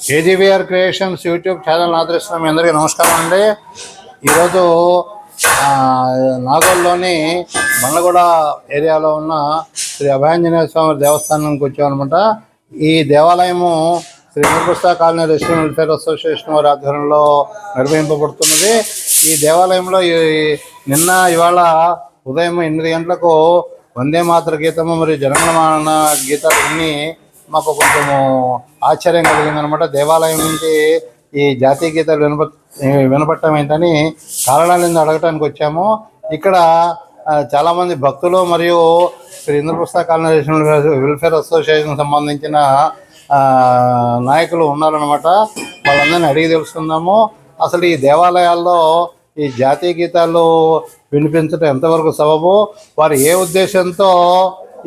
కేజీవీఆర్ creations YouTube channel ఆదరిస్తున్న మీ అందరికీ నమస్కారం అండి. ఈరోజు నాగోల్లోని బండ్లగూడ ఏరియాలో ఉన్న శ్రీ అభయాంజనేయ స్వామి దేవస్థానానికి వచ్చామన్నమాట. ఈ దేవాలయము Shri Indraprastha colony resident welfare association వారి ఆధ్వర్యంలో నిర్వహింపబడుతున్నది. ఈ దేవాలయంలో ఇవాళ ఉదయం 8 గంటలకు వందే మాతర గీతము మరియు జనగణమన గీతాలు విని మాకు కొంచెము ఆశ్చర్యం కలిగిందనమాట. దేవాలయం నుంచి ఈ జాతీయ గీతాలు వినపడటం ఏంటని కారణాలను అడగటానికి వచ్చాము. ఇక్కడ చాలామంది భక్తులు మరియు Shri Indraprastha colony welfare association సంబంధించిన నాయకులు ఉన్నారనమాట. వాళ్ళందరినీ అడిగి తెలుసుకుందాము. అసలు ఈ దేవాలయాల్లో ఈ జాతీయ గీతాలు వినిపించడం ఎంతవరకు సబబు, వారు ఏ ఉద్దేశంతో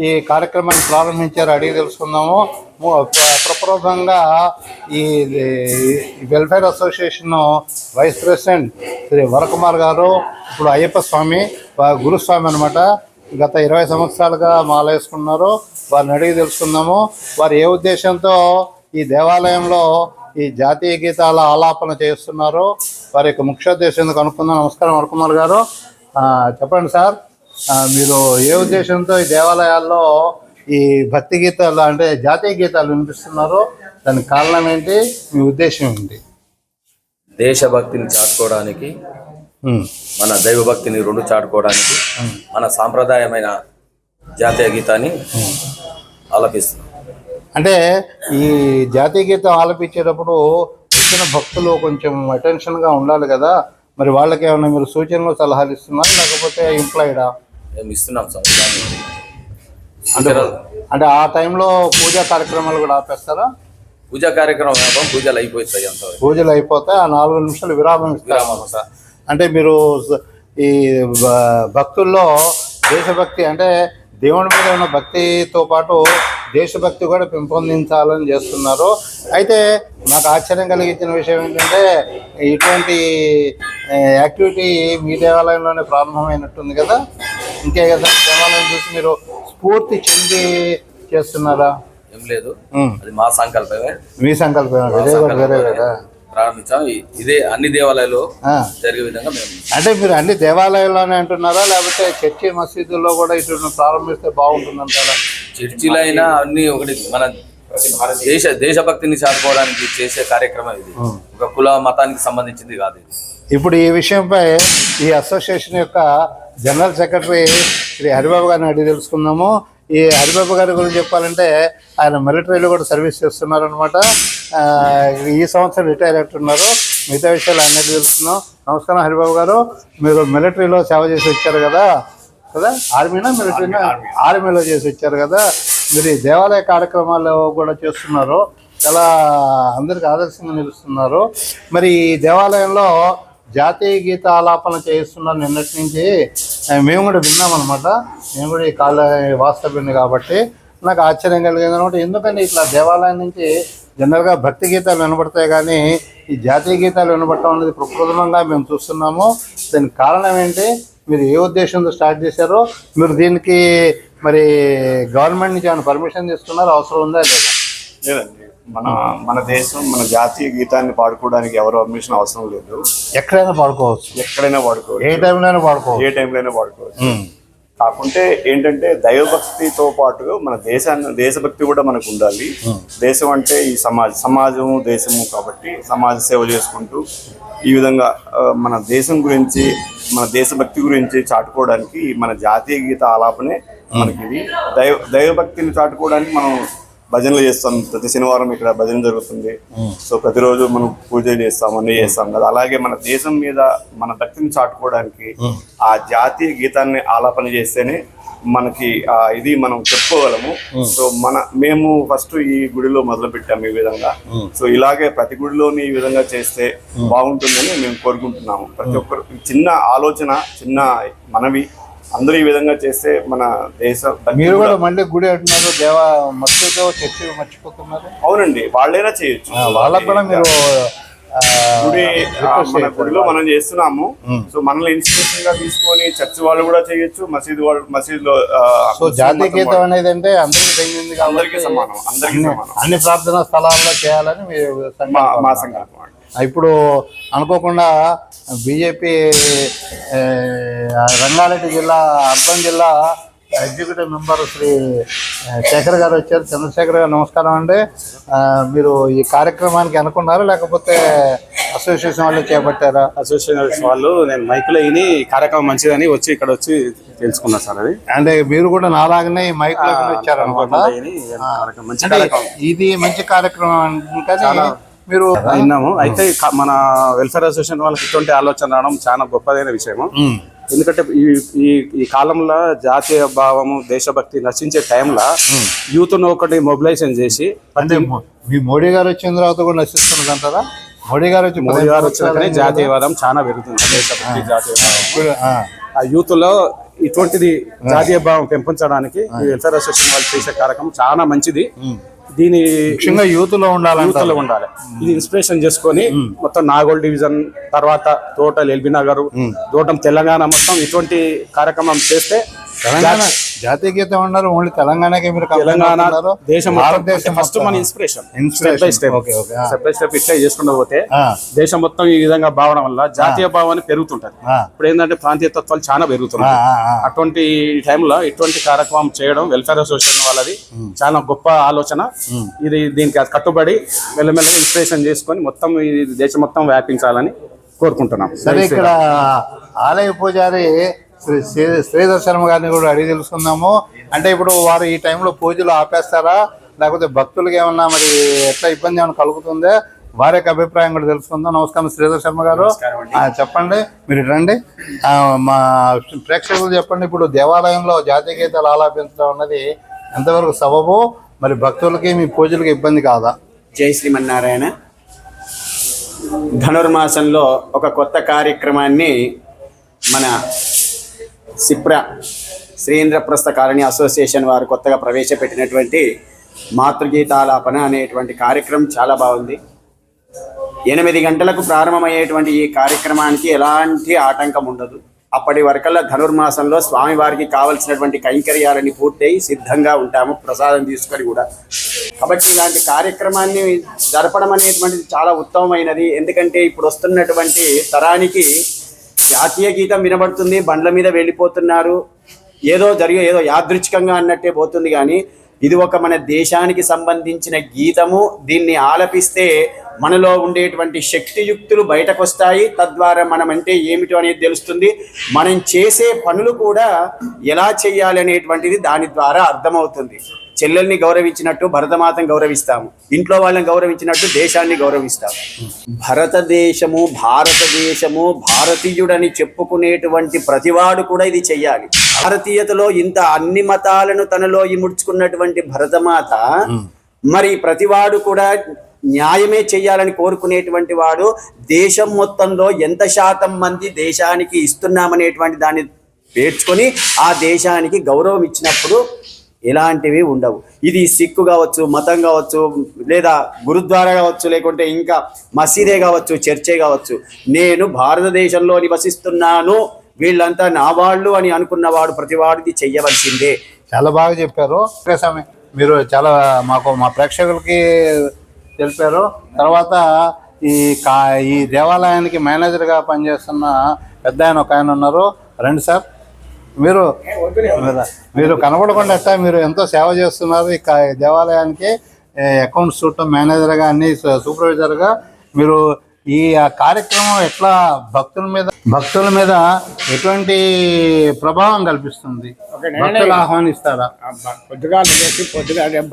ఈ కార్యక్రమాన్ని ప్రారంభించారు అడిగి తెలుసుకుందాము. ప్రప్రథమంగా ఈ welfare association vice president Shri Varakumar garu, ఇప్పుడు అయ్యప్ప స్వామి గురుస్వామి అనమాట, గత 20 సంవత్సరాలుగా మాల వేసుకున్నారు. వారిని అడిగి తెలుసుకుందాము. వారు ఏ ఉద్దేశంతో ఈ దేవాలయంలో ఈ జాతీయ గీతాల ఆలాపన చేస్తున్నారు, వారి యొక్క ముఖ్యోద్దేశం కనుక్కుందాం. నమస్కారం వరకుమార్ గారు, చెప్పండి సార్, మీరు ఏ ఉద్దేశంతో ఈ దేవాలయాల్లో ఈ భక్తి గీతాలు అంటే జాతీయ గీతాలు వినిపిస్తున్నారు, దానికి కారణం ఏంటి, మీ ఉద్దేశం ఏంటి? దేశభక్తిని చాటుకోవడానికి, మన దైవభక్తిని రెండు చాటుకోవడానికి మన సాంప్రదాయమైన జాతీయ గీతాన్ని ఆలపిస్తున్నాం. అంటే ఈ జాతీయ గీతం ఆలపించేటప్పుడు వచ్చిన భక్తులు కొంచెం అటెన్షన్గా ఉండాలి కదా, మరి వాళ్ళకి ఏమైనా మీరు సూచనలు సలహాలు ఇస్తున్నారు లేకపోతే ఇంప్లాయిడా? మేము ఇస్తున్నాం సార్. అంటే ఆ టైంలో పూజా కార్యక్రమాలు కూడా ఆపేస్తారా? పూజా కార్యక్రమం పూజలు అయిపోతాయి, అంత పూజలు అయిపోతే ఆ 4 నిమిషాలు విరామం ఇస్తారన్నమాట. అంటే మీరు ఈ భక్తుల్లో దేశభక్తి అంటే దేవుని మీద ఉన్న భక్తితో పాటు దేశభక్తి కూడా పెంపొందించాలని చేస్తున్నారు. అయితే నాకు ఆశ్చర్యం కలిగించిన విషయం ఏంటంటే ఇటువంటి యాక్టివిటీ మీ దేవాలయంలోనే ప్రారంభమైనట్టుంది కదా, ఇంకే కదా దేవాలయం చూసి మీరు స్ఫూర్తి చెంది చేస్తున్నారా? ఏం లేదు, అది మా సంకల్పమే. మీ సంకల్పమే, వేరే కదా ప్రారంభించాం. ఇదే అన్ని దేవాలయాలు జరిగే విధంగా మేము. అంటే మీరు అన్ని దేవాలయాల్లోనే అంటున్నారా లేకపోతే చర్చి మసీదుల్లో కూడా ఇటు ప్రారంభిస్తే బాగుంటుందంటారా? చర్చిలో అయినా అన్ని ఒకటి, మన దేశభక్తిని చాటుకోవడానికి చేసే కార్యక్రమం ఇది, ఒక కుల మతానికి సంబంధించింది కాదు ఇది. ఇప్పుడు ఈ విషయంపై ఈ అసోసియేషన్ యొక్క జనరల్ సెక్రటరీ శ్రీ హరిబాబు గారిని అడిగి తెలుసుకుందాము. ఈ హరిబాబు గారి గురించి చెప్పాలంటే ఆయన మిలిటరీలో కూడా సర్వీస్ చేస్తున్నారనమాట. ఈ సంవత్సరం రిటైర్ అవుతున్నారు. మిగతా విషయాలు ఆయన తెలుసుకున్నాం. నమస్కారం హరిబాబు గారు, మీరు మిలిటరీలో సేవ చేసి వచ్చారు కదా, ఆర్మీనా మిలిటరీనా? ఆర్మీలో చేసి వచ్చారు కదా, మీరు ఈ దేవాలయ కార్యక్రమాలు కూడా చేస్తున్నారు, చాలా అందరికి ఆదర్శంగా నిలుస్తున్నారు. మరి ఈ దేవాలయంలో జాతీయ గీత ఆలాపన చేయిస్తున్నారు నిన్నటి నుంచి మేము కూడా విన్నామన్నమాట. మేము కూడా ఈ వాస్తవ్యండి కాబట్టి నాకు ఆశ్చర్యం కలిగింది అనమాట. ఎందుకంటే ఇట్లా దేవాలయం నుంచి జనరల్గా భక్తి గీతాలు వినపడతాయి కానీ ఈ జాతీయ గీతాలు వినపడటం అనేది ప్రప్రథమంగా మేము చూస్తున్నాము. దానికి కారణం ఏంటి, మీరు ఏ ఉద్దేశంతో స్టార్ట్ చేశారో, మీరు దీనికి మరి గవర్నమెంట్ నుంచి ఏమైనా పర్మిషన్ తీసుకున్నారో, అవసరం ఉందా లేదా? లేదండి, మన దేశం మన జాతీయ గీతాన్ని పాడుకోవడానికి ఎవరు పర్మిషన్ అవసరం లేదు. ఎక్కడైనా పాడుకోవచ్చు, ఏ టైంలోనే పాడుకోవచ్చు. కాకుంటే ఏంటంటే దైవభక్తితో పాటు మన దేశభక్తి కూడా మనకు ఉండాలి. దేశం అంటే ఈ సమాజము దేశము కాబట్టి సమాజ సేవ చేసుకుంటూ ఈ విధంగా మన దేశం గురించి మన దేశభక్తి గురించి చాటుకోవడానికి మన జాతీయ గీత ఆలాపనే మనకి ఇది. దైవభక్తిని చాటుకోవడానికి మనం భజనలు చేస్తాం. ప్రతి శనివారం ఇక్కడ భజన జరుగుతుంది. సో ప్రతిరోజు మనం పూజలు చేస్తాం, అన్నీ చేస్తాం కదా. అలాగే మన దేశం మీద మన భక్తిని చాటుకోవడానికి ఆ జాతీయ గీతాన్ని ఆలాపన చేస్తేనే మనకి ఇది మనం చెప్పుకోగలము. సో మేము ఫస్ట్ ఈ గుడిలో మొదలు పెట్టాము ఈ విధంగా. సో ఇలాగే ప్రతి గుడిలోని ఈ విధంగా చేస్తే బాగుంటుందని మేము కోరుకుంటున్నాము. ప్రతి ఒక్కరు చిన్న ఆలోచన, చిన్న మనవి, అందరూ ఈ విధంగా చేస్తే మన దేశం. మీరు కూడా మళ్ళీ గుడి అంటున్నారు, మసీదు చర్చి మర్చిపోతున్నారు. అవునండి, వాళ్ళైనా చేయొచ్చు, వాళ్ళకు కూడా మీరు గుడి రిక్వెస్ట్ మన చేస్తారు. గుడిలో మనం చేస్తున్నాము. సో మనల్ని ఇన్స్పిరేషన్ గా తీసుకొని చర్చ్ వాళ్ళు కూడా చేయొచ్చు, మసీదులో సో జాతీయ గీతం అనేది అంటే అందరికీ చెందింది అందరికీ కాబట్టి సమానం, అందరికీ సమానం. అన్ని ప్రార్థనా స్థలాల్లో చేయాలని మీరు మా సంకల్పం అండి. ఇప్పుడు అనుకోకుండా బీజేపీ రంగారెడ్డి జిల్లా అర్బన్ జిల్లా ఎగ్జిక్యూటివ్ మెంబర్ శ్రీ శేఖర్ గారు వచ్చారు. చంద్రశేఖర్ గారు నమస్కారం అండి. మీరు ఈ కార్యక్రమానికి అనుకున్నారా లేకపోతే అసోసియేషన్ వాళ్ళు చేపట్టారా? అసోసియేషన్ వాళ్ళు నేను మైకులో విని కార్యక్రమం మంచిదని వచ్చి ఇక్కడ వచ్చి తెలుసుకున్నా సార్. అది అంటే మీరు కూడా నాలాగనే ఈ మైక్ లో వచ్చారనమాట. మంచి అంటే కార్యక్రమం ఇది మంచి కార్యక్రమం కానీ మీరు విన్నాము. అయితే మన వెల్ఫేర్ అసోసియేషన్ వాళ్ళకి ఇటువంటి ఆలోచన రావడం చాలా గొప్పదైన విషయము. ఎందుకంటే ఈ కాలంలో జాతీయ భావము దేశభక్తి నశించే టైంలో యూత్ ను ఒకటి మొబిలైజేషన్ చేసి, అంటే మీ మోడీ గారు వచ్చిన తర్వాత కూడా నశిస్తున్నది అంటారా? మోడీ గారు వచ్చినాకనే జాతీయవాదం చాలా పెరుగుతుంది. దేశభక్తి జాతీయవాదం ఆ యూత్ లో ఇటువంటిది జాతీయ భావం పెంపొంచడానికి ఈ వెల్ఫేర్ అసోసియేషన్ వాళ్ళు చేసే కార్యక్రమం చాలా మంచిది. దీని ముఖ్యంగా యూత్ లో ఉండాలి. ఇది ఇన్స్పిరేషన్ చేసుకొని మొత్తం నాగోల్ డివిజన్ తర్వాత total LB Nagar total Telangana మొత్తం ఇటువంటి కార్యక్రమం చేస్తే తెలంగాణ జాతీయ గీతం ఉన్నారు. ఓన్లీ తెలంగాణకే మీరు తెలంగాణ దేశం ఫస్ట్ మన ఇన్స్పిరేషన్ స్టెప్ బై స్టెప్ ఇట్లా చేసుకుంటూ పోతే దేశం మొత్తం ఈ విధంగా భావన వల్ల జాతీయ భావాన్ని పెరుగుతుంటది. ఇప్పుడు ఏంటంటే ప్రాంతీయ తత్వాలు చాలా పెరుగుతున్నాయి. అటువంటి టైంలో ఇటువంటి కార్యక్రమం చేయడం వెల్ఫేర్ అసోసియేషన్ వాళ్ళది చాలా గొప్ప ఆలోచన. ఇది దీనికి కట్టుబడి మెల్లమెల్లగా ఇన్స్పిరేషన్ చేసుకొని మొత్తం ఈ దేశం మొత్తం వ్యాపించాలని కోరుకుంటున్నాం. సరే, ఇక్కడ ఆలయ పూజారి శ్రీధర్ శర్మ గారిని కూడా అడిగి తెలుసుకుందాము. అంటే ఇప్పుడు వారు ఈ టైంలో పూజలు ఆపేస్తారా లేకపోతే భక్తులకి ఏమన్నా మరి ఎట్లా ఇబ్బంది ఏమైనా కలుగుతుందా వారి యొక్క అభిప్రాయం కూడా తెలుసుకుందాం. నమస్కారం శ్రీధర్ శర్మ గారు, చెప్పండి. మీరు రండి, మా ప్రేక్షకులు చెప్పండి. ఇప్పుడు దేవాలయంలో జాతీయ గీతాలు ఆలాపించడం అన్నది ఎంతవరకు సబబు, మరి భక్తులకి మీ పూజలకి ఇబ్బంది కాదా? జై శ్రీమన్నారాయణ. ధనుర్మాసంలో ఒక కొత్త కార్యక్రమాన్ని మన సిప్రా శ్రీంద్రప్రస్థ కాలనీ అసోసియేషన్ వారు కొత్తగా ప్రవేశపెట్టినటువంటి మాతృగీతాలాపన అనేటువంటి కార్యక్రమం చాలా బాగుంది. 8 గంటలకు ప్రారంభమయ్యేటువంటి ఈ కార్యక్రమానికి ఎలాంటి ఆటంకం ఉండదు. అప్పటి వరకల్లా ధనుర్మాసంలో స్వామివారికి కావలసినటువంటి కైంకర్యాలని పూర్తయి సిద్ధంగా ఉంటాము, ప్రసాదం తీసుకొని కూడా. కాబట్టి ఇలాంటి కార్యక్రమాన్ని జరపడం అనేటువంటిది చాలా ఉత్తమమైనది. ఎందుకంటే ఇప్పుడు వస్తున్నటువంటి తరానికి జాతీయ గీతం వినబడుతుంది, బండ్ల మీద వెళ్ళిపోతున్నారు, ఏదో యాదృచ్ఛికంగా అన్నట్టే పోతుంది. కానీ ఇది ఒక మన దేశానికి సంబంధించిన గీతము. దీన్ని ఆలపిస్తే మనలో ఉండేటువంటి శక్తియుక్తులు బయటకు వస్తాయి. తద్వారా మనం అంటే ఏమిటో అనేది తెలుస్తుంది. మనం చేసే పనులు కూడా ఎలా చేయాలి అనేటువంటిది దాని ద్వారా అర్థమవుతుంది. చెల్లెల్ని గౌరవించినట్టు భరతమాతను గౌరవిస్తాము, ఇంట్లో వాళ్ళని గౌరవించినట్టు దేశాన్ని గౌరవిస్తాము. భారతదేశము భారతీయుడని చెప్పుకునేటువంటి ప్రతివాడు కూడా ఇది చెయ్యాలి. భారతీయతలో ఇంత అన్ని మతాలను తనలో ఇముడ్చుకున్నటువంటి భరతమాత మరి ప్రతివాడు కూడా న్యాయమే చెయ్యాలని కోరుకునేటువంటి వాడు దేశం మొత్తంలో ఎంత శాతం మంది దేశానికి ఇస్తున్నామనేటువంటి దాన్ని పేర్చుకొని ఆ దేశానికి గౌరవం ఇచ్చినప్పుడు ఎలాంటివి ఉండవు. ఇది సిక్కు కావచ్చు, మతం కావచ్చు, లేదా గురుద్వారా కావచ్చు, లేకుంటే ఇంకా మసీదే కావచ్చు, చర్చే కావచ్చు, నేను భారతదేశంలో నివసిస్తున్నాను, వీళ్ళంతా నా వాళ్ళు అని అనుకున్నవాడు ప్రతివాడిది చెయ్యవలసిందే. చాలా బాగా చెప్పారు. మీరు చాలా మా ప్రేక్షకులకి తెలిపారు. తర్వాత ఈ దేవాలయానికి మేనేజర్గా పనిచేస్తున్న పెద్ద ఆయన ఒక ఆయన ఉన్నారు. రండి సార్, మీరు కనబడకుండా ఎట్టా మీరు ఎంతో సేవ చేస్తున్నారు ఈ దేవాలయానికి. అకౌంట్స్ చూడటం, మేనేజర్గా, అన్ని సూపర్వైజర్గా మీరు ఈ కార్యక్రమం ఎట్లా భక్తుల మీద ఎటువంటి ప్రభావం కల్పిస్తుంది? భక్తులు ఆహ్వానిస్తారా? పొద్దుగా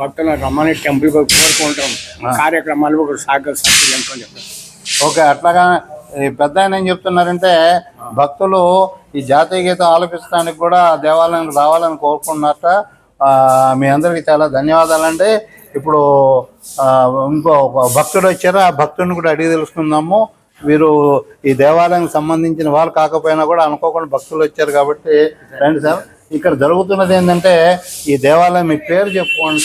భక్తులు రమ్మని టెంపుల్ కోరుకుంటాం. కార్యక్రమాలు ఓకే, అట్లాగా పెద్ద ఆయన ఏం చెప్తున్నారంటే భక్తులు ఈ జాతీయ గీతం ఆలపించడానికి కూడా దేవాలయానికి రావాలని కోరుకున్నట్ట. మీ అందరికీ చాలా ధన్యవాదాలండి. ఇప్పుడు ఇంకో భక్తుడు వచ్చారు, ఆ భక్తుడిని కూడా అడిగి తెలుసుకుందాము. వీరు ఈ దేవాలయానికి సంబంధించిన వాళ్ళు కాకపోయినా కూడా అనుకోకుండా భక్తులు వచ్చారు కాబట్టి రండి సార్. ఇక్కడ జరుగుతున్నది ఏంటంటే ఈ దేవాలయం, మీ పేరు చెప్పుకోండి.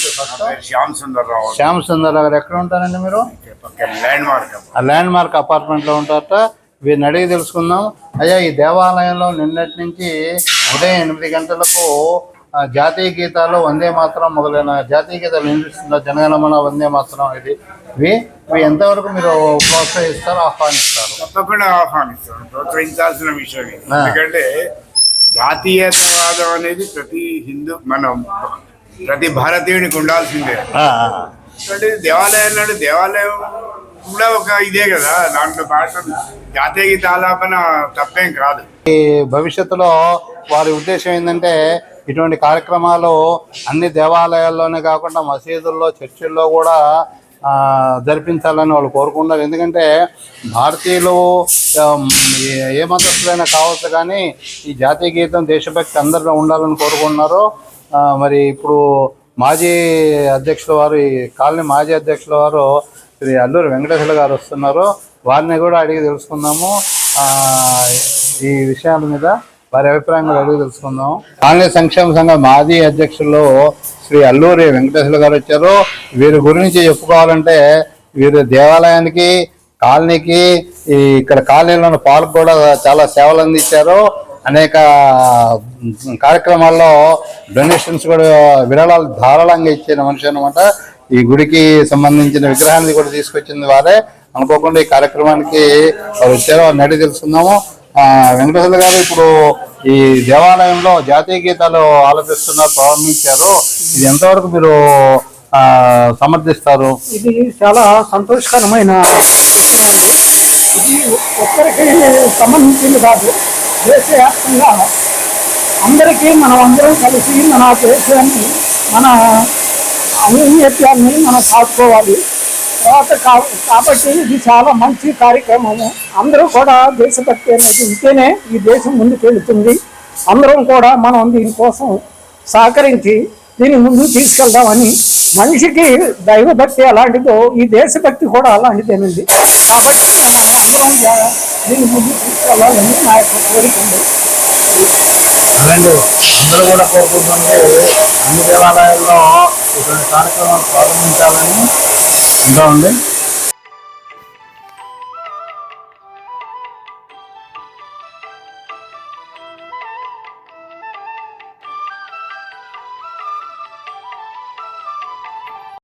శ్యామ్ సుందర్ రావు. శ్యామ్ సుందర్ గారు ఎక్కడ ఉంటారండి మీరు? ఓకే ల్యాండ్ మార్క్ ఆ ల్యాండ్ మార్క్ అపార్ట్మెంట్లో ఉంటారట. వీరిని అడిగి తెలుసుకుందాం. అయ్యా, ఈ దేవాలయంలో నిన్నటి నుంచి ఉదయం 8 గంటలకు జాతీయ గీతాలు వందే మాత్రం మొదలైన జాతీయ గీతాలు వినిపిస్తున్నారు. జనగణమన వందే మాత్రం ఇవి ఎంతవరకు మీరు ప్రోత్సహిస్తారు, ఆహ్వానిస్తారు? తప్పకుండా ఆహ్వానిస్తాను. ప్రోత్సహించాల్సిన విషయం ఇది. ఎందుకంటే జాతీయతవాదం అనేది ప్రతి భారతీయునికి ఉండాల్సిందే. అంటే దేవాలయం కూడా ఒక ఇదే కదా, దాంట్లో భాష జాతీయ గీత ఆలాపన తప్పేం కాదు. ఈ భవిష్యత్తులో వారి ఉద్దేశం ఏంటంటే ఇటువంటి కార్యక్రమాలు అన్ని దేవాలయాల్లోనే కాకుండా మసీదుల్లో, చర్చిల్లో కూడా జరిపించాలని వాళ్ళు కోరుకుంటారు. ఎందుకంటే భారతీయులు ఏ మతస్థులైనా కావచ్చు, కానీ ఈ జాతీయ గీతం, దేశభక్తి అందరిలో ఉండాలని కోరుకుంటున్నారు. మరి ఇప్పుడు మాజీ అధ్యక్షుల వారు, ఈ కాలనీ మాజీ అధ్యక్షుల వారు శ్రీ అల్లూరి వెంకటేశ్వర గారు వస్తున్నారు. వారిని కూడా అడిగి తెలుసుకుందాము. ఈ విషయాల మీద వారి అభిప్రాయం కూడా అడిగి తెలుసుకుందాం. కాలనీ సంక్షేమ సంఘం మాజీ అధ్యక్షులు శ్రీ అల్లూరి వెంకటేశ్వర గారు వచ్చారు. వీరి గురించి చెప్పుకోవాలంటే వీరు దేవాలయానికి, కాలనీకి, ఇక్కడ కాలనీలో ఉన్న పాలకు కూడా చాలా సేవలు అందించారు. అనేక కార్యక్రమాల్లో డొనేషన్స్ కూడా విరాళాలు ధారాళంగా ఇచ్చిన మనిషి అనమాట. ఈ గుడికి సంబంధించిన విగ్రహాన్ని కూడా తీసుకొచ్చింది వారే. అనుకోకుండా ఈ కార్యక్రమానికి వారు వచ్చారు. వారిని అడిగి తెలుసుకుందాము. వెంకటేశ్వర గారు ఇప్పుడు ఈ దేవాలయంలో జాతీయ గీతాలు ఆలపిస్తున్నారు, ప్రారంభించారు. ఇది ఎంతవరకు మీరు సమర్థిస్తారు? ఇది చాలా సంతోషకరమైన విషయం అండి. ఇది ఒక్కరికి సంబంధించింది కాదు, దేశవ్యాప్తంగా అందరికీ మనం అందరం కలిసి మన దేశాన్ని, మన ఔన్నత్యాన్ని మనం కాచుకోవాలి. తర్వాత కాబట్టి ఇది చాలా మంచి కార్యక్రమము. అందరూ కూడా దేశభక్తి అనేది ఉంటేనే ఈ దేశం ముందుకు వెళుతుంది. అందరం కూడా మనం దీనికోసం సహకరించి దీన్ని ముందుకు తీసుకెళ్దామని, మనిషికి దైవభక్తి అలాంటిదో ఈ దేశభక్తి కూడా అలాంటిదేనండి. కాబట్టి మనం అందరం దీన్ని ముందుకు తీసుకెళ్లాలని నా యొక్క కోరిక ఉంది. అందరూ కూడా కోరుకుంటుంది అన్ని దేవాలయాల్లో ఇటువంటి కార్యక్రమాలు ప్రారంభించాలని అంటూ ఉంది.